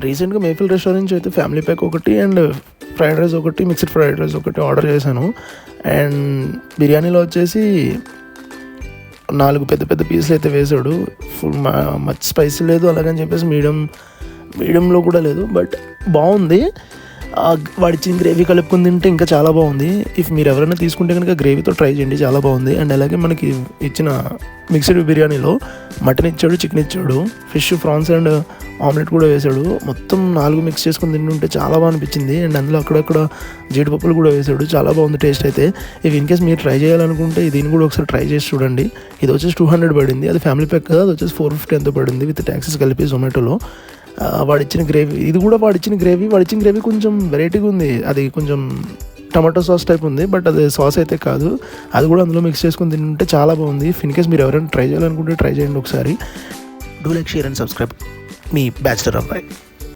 రీసెంట్గా మేఫిల్ రెస్టారెంట్ నుంచి అయితే ఫ్యామిలీ ప్యాక్ ఒకటి అండ్ ఫ్రైడ్ రైస్ ఒకటి, మిక్స్డ్ ఫ్రైడ్ రైస్ ఒకటి ఆర్డర్ చేశాను. అండ్ బిర్యానీలో వచ్చేసి 4 పెద్ద పెద్ద పీసులు అయితే వేసాడు. ఫుల్ మచ్ స్పైసీ లేదు, అలాగని చెప్పేసి మీడియంలో కూడా లేదు, బట్ బాగుంది. వాడి ఇచ్చిన గ్రేవీ కలుపుకుని తింటే ఇంకా చాలా బాగుంది. ఇఫ్ మీరు ఎవరైనా తీసుకుంటే కనుక గ్రేవీతో ట్రై చేయండి, చాలా బాగుంది. అండ్ అలాగే మనకి ఇచ్చిన మిక్స్డ్ బిర్యానీలో మటన్ ఇచ్చాడు, చికెన్ ఇచ్చాడు, ఫిష్, ప్రాన్స్ అండ్ ఆమ్లెట్ కూడా వేశాడు. మొత్తం 4 మిక్స్ చేసుకుని తింటుంటే చాలా బాగా అనిపించింది. అండ్ అందులో అక్కడక్కడ జీడిపప్పులు కూడా వేశాడు, చాలా బాగుంది టేస్ట్ అయితే. ఇఫ్ ఇన్ కేస్ మీరు ట్రై చేయాలనుకుంటే దీన్ని కూడా ఒకసారి ట్రై చేసి చూడండి. ఇది వచ్చేసి 200 పడింది, అది ఫ్యామిలీ ప్యాక్ కదా, అది వచ్చేసి 450 ఎంతో పడింది విత్ ట్యాక్సెస్ కలిపి జొమాటోలో. వాడిచ్చిన గ్రేవీ, ఇది కూడా వాడిచ్చిన గ్రేవీ కొంచెం వెరైటీగా ఉంది. అది కొంచెం టమాటో సాస్ టైప్ ఉంది, బట్ అది సాస్ అయితే కాదు. అది కూడా అందులో మిక్స్ చేసుకుని తింటే చాలా బాగుంది. ఇన్ కేస్ మీరు ఎవరైనా ట్రై చేయాలనుకుంటే ట్రై చేయండి ఒకసారి. Do like, share and subscribe. Me bachelor అబ్బాయి.